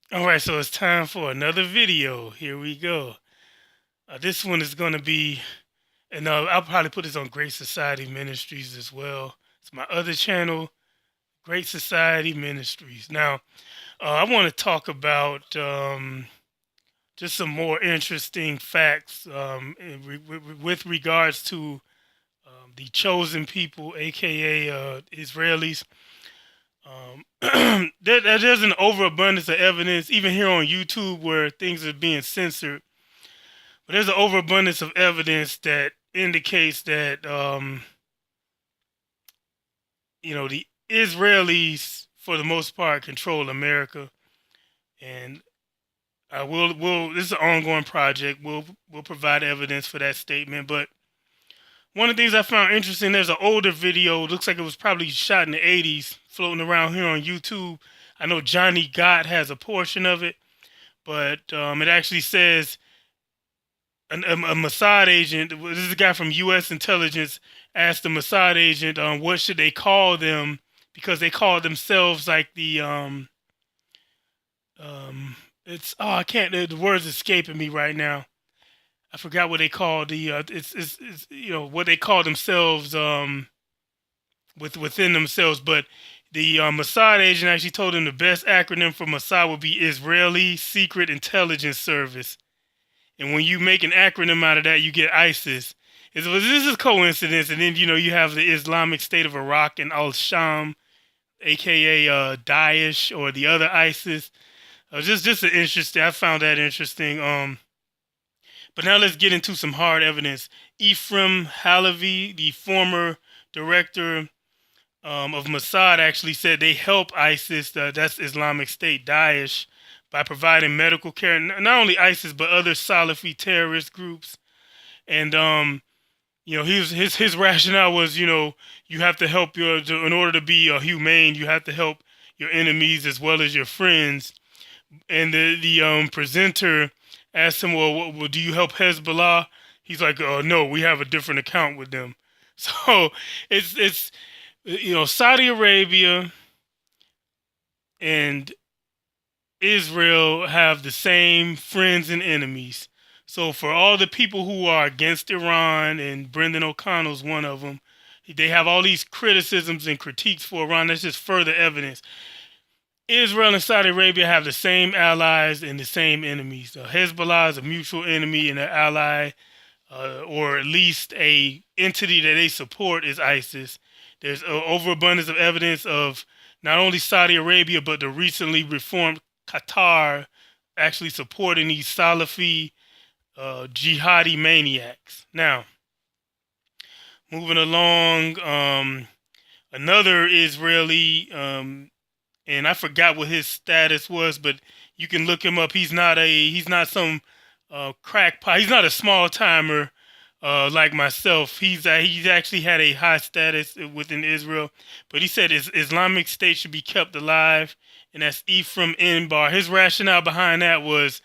All right, so it's time for another video. Here we go. This one is going to be, and I'll probably put this on Great Society Ministries as well. It's my other channel, Great Society Ministries. Now, I want to talk about just some more interesting facts with regards to the chosen people, aka Israelis. There's an overabundance of evidence, even here on YouTube, where things are being censored. But there's an overabundance of evidence that indicates that the Israelis, for the most part, control America, and I will. This is an ongoing project. We'll provide evidence for that statement. But one of the things I found interesting, there's an older video. Looks like it was probably shot in the '80s, floating around here on YouTube. I know Johnny Gott has a portion of it, but it actually says a Mossad agent. This is a guy from U.S. intelligence asked the Mossad agent, what should they call them, because they call themselves like the it's I can't, the words escaping me right now. I forgot what they call the it's what they call themselves within themselves, but the Mossad agent actually told him the best acronym for Mossad would be Israeli Secret Intelligence Service. And when you make an acronym out of that, you get ISIS. This is coincidence, and then you have the Islamic State of Iraq and Al Sham, aka Daesh, or the other ISIS. Just an interesting. I found that interesting. But now let's get into some hard evidence. Ephraim Halavi, the former director of Mossad, actually said they help ISIS, that's Islamic State, Daesh, by providing medical care. Not only ISIS, but other Salafi terrorist groups. And his rationale was, you have to help in order to be humane, you have to help your enemies as well as your friends. And the presenter asked him, well, do you help Hezbollah? He's like, no, we have a different account with them. So it's Saudi Arabia and Israel have the same friends and enemies. So for all the people who are against Iran, and Brendan O'Connell's one of them, they have all these criticisms and critiques for Iran. That's just further evidence. Israel and Saudi Arabia have the same allies and the same enemies. Hezbollah is a mutual enemy, and an ally, or at least a entity that they support, is ISIS. There's overabundance of evidence of not only Saudi Arabia, but the recently reformed Qatar actually supporting these Salafi jihadi maniacs. Now, moving along, another Israeli, and I forgot what his status was, but you can look him up. He's not some crackpot. He's not a small timer like myself. He's actually had a high status within Israel, but he said Islamic State should be kept alive, and that's Ephraim Inbar. His rationale behind that was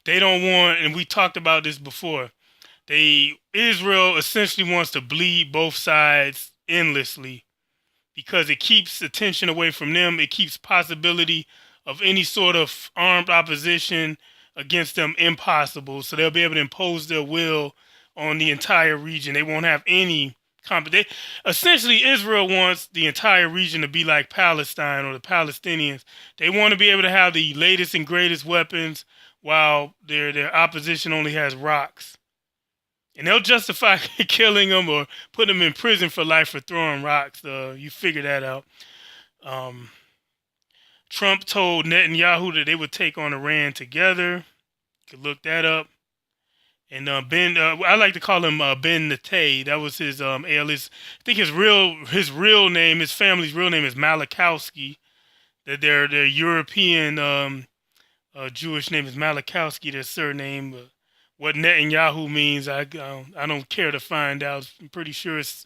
they don't want, and we talked about this before. Israel essentially wants to bleed both sides endlessly because it keeps attention away from them. It keeps possibility of any sort of armed opposition against them impossible. So they'll be able to impose their will on the entire region. They won't have any competition. Essentially, Israel wants the entire region to be like Palestine or the Palestinians. They want to be able to have the latest and greatest weapons while their opposition only has rocks. And they'll justify killing them or putting them in prison for life for throwing rocks. You figure that out. Trump told Netanyahu that they would take on Iran together. You could look that up. And I like to call him Ben Natay. That was his alias. I think his real name, his family's real name is Malachowski. That their European Jewish name is Malachowski. Their surname. What Netanyahu means, I don't care to find out. I'm pretty sure it's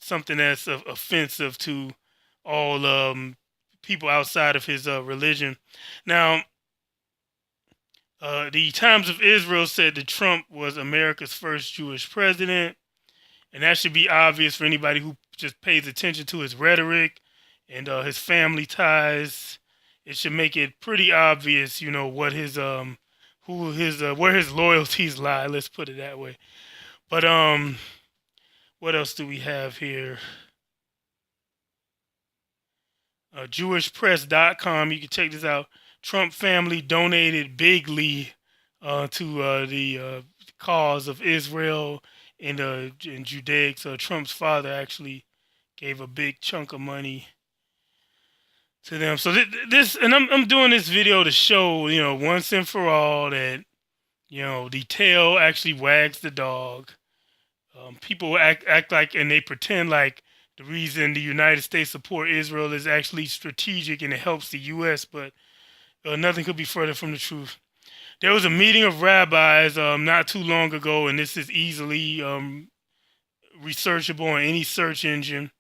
something that's offensive to all people outside of his religion. Now, the Times of Israel said that Trump was America's first Jewish president, and that should be obvious for anybody who just pays attention to his rhetoric and his family ties it should make it pretty obvious, what his who his where his loyalties lie. Let's put it that way. But what else do we have here? JewishPress.com. You can check this out. Trump family donated bigly to the cause of Israel and Judaics. Trump's father actually gave a big chunk of money to them. So this, and I'm doing this video to show, once and for all that, the tail actually wags the dog. People act like, and they pretend like the reason the United States support Israel is actually strategic and it helps the U.S., but nothing could be further from the truth. There was a meeting of rabbis not too long ago, and this is easily researchable on any search engine.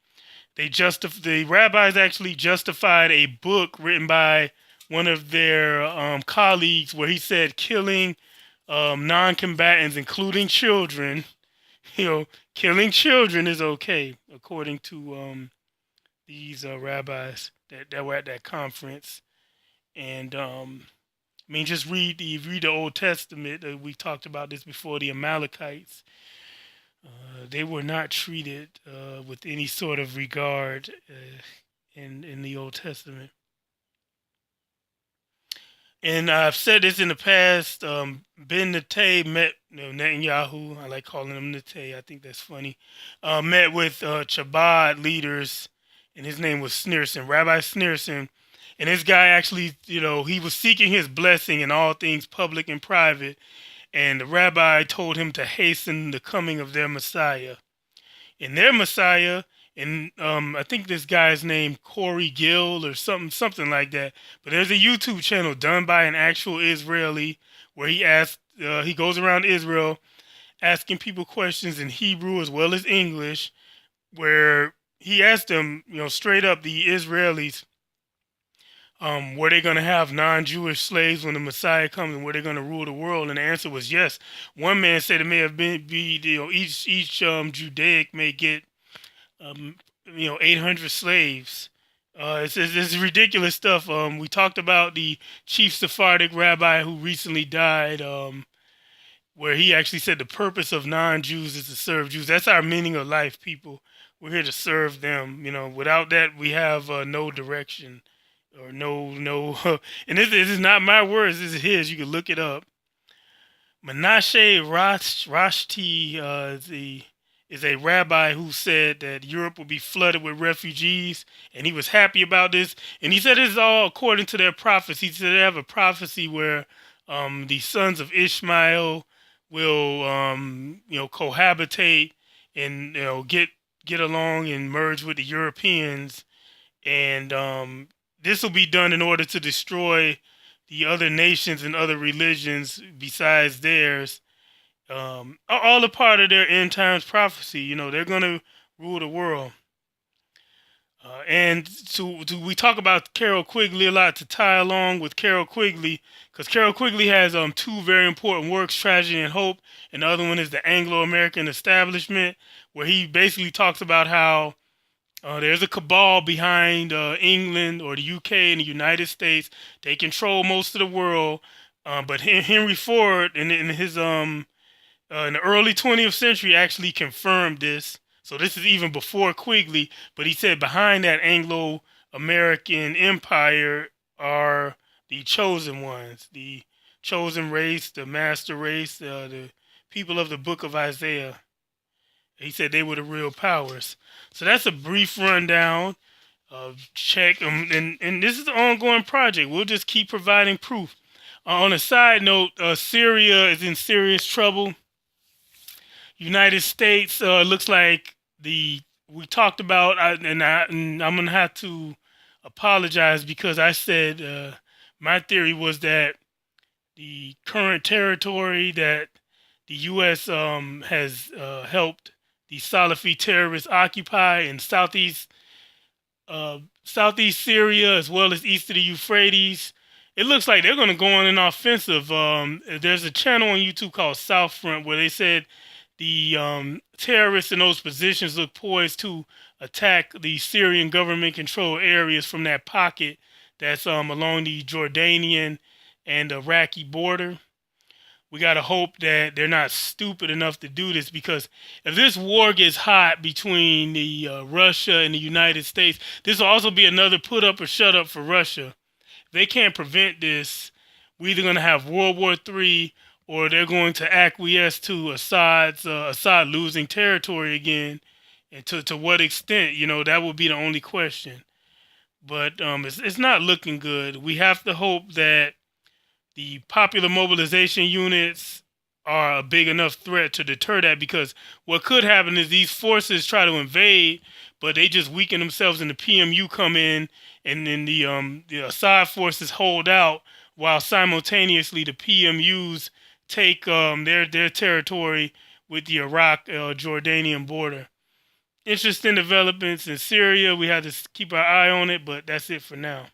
The rabbis actually justified a book written by one of their colleagues where he said killing non-combatants, including children, killing children is okay, according to these rabbis that were at that conference. And just read the Old Testament. We talked about this before. The Amalekites, they were not treated with any sort of regard in the Old Testament. And I've said this in the past. Ben Netanyahu met Netanyahu. I like calling him Netanyahu. I think that's funny. Met with Chabad leaders, and his name was Sneerson, Rabbi Sneerson. And this guy actually, he was seeking his blessing in all things public and private. And the rabbi told him to hasten the coming of their Messiah. And their Messiah, and I think this guy's named Corey Gill or something like that. But there's a YouTube channel done by an actual Israeli where he goes around Israel asking people questions in Hebrew as well as English, where he asked them, straight up, the Israelis, were they going to have non-Jewish slaves when the Messiah comes, and were they going to rule the world? And the answer was yes. One man said it may have been each Judaic may get 800 slaves. It's ridiculous stuff. We talked about the chief Sephardic rabbi who recently died, where he actually said the purpose of non-Jews is to serve Jews. That's our meaning of life, people. We're here to serve them. Without that, we have no direction. Or no, and this is not my words. This is his. You can look it up. Menashe Rashti is a rabbi who said that Europe would be flooded with refugees, and he was happy about this. And he said this is all according to their prophecy. He said they have a prophecy where the sons of Ishmael will cohabitate and get along and merge with the Europeans, and this will be done in order to destroy the other nations and other religions besides theirs. All a part of their end times prophecy. They're going to rule the world. And we talk about Carol Quigley a lot to tie along with Carol Quigley, because Carol Quigley has two very important works, Tragedy and Hope, and the other one is The Anglo-American Establishment, where he basically talks about how there's a cabal behind England or the UK and the United States. They control most of the world. But Henry Ford in his in the early 20th century actually confirmed this. So this is even before Quigley. But he said behind that Anglo-American empire are the chosen ones, the chosen race, the master race, the people of the book of Isaiah. He said they were the real powers. So that's a brief rundown of check. And this is an ongoing project. We'll just keep providing proof. On a side note, Syria is in serious trouble. United States looks like we talked about, and I'm going to have to apologize because I said my theory was that the current territory that the U.S. has helped the Salafi terrorists occupy in southeast Syria as well as east of the Euphrates. It looks like they're going to go on an offensive. There's a channel on YouTube called South Front where they said the terrorists in those positions look poised to attack the Syrian government-controlled areas from that pocket that's along the Jordanian and Iraqi border. We got to hope that they're not stupid enough to do this, because if this war gets hot between the Russia and the United States, this will also be another put up or shut up for Russia. If they can't prevent this, we're either going to have World War III, or they're going to acquiesce to Assad losing territory again. And to what extent, that would be the only question. But it's not looking good. We have to hope that the popular mobilization units are a big enough threat to deter that, because what could happen is these forces try to invade, but they just weaken themselves and the PMU come in, and then the Assad forces hold out, while simultaneously the PMUs take their territory with the Iraq Jordanian border. Interesting developments in Syria. We have to keep our eye on it, but that's it for now.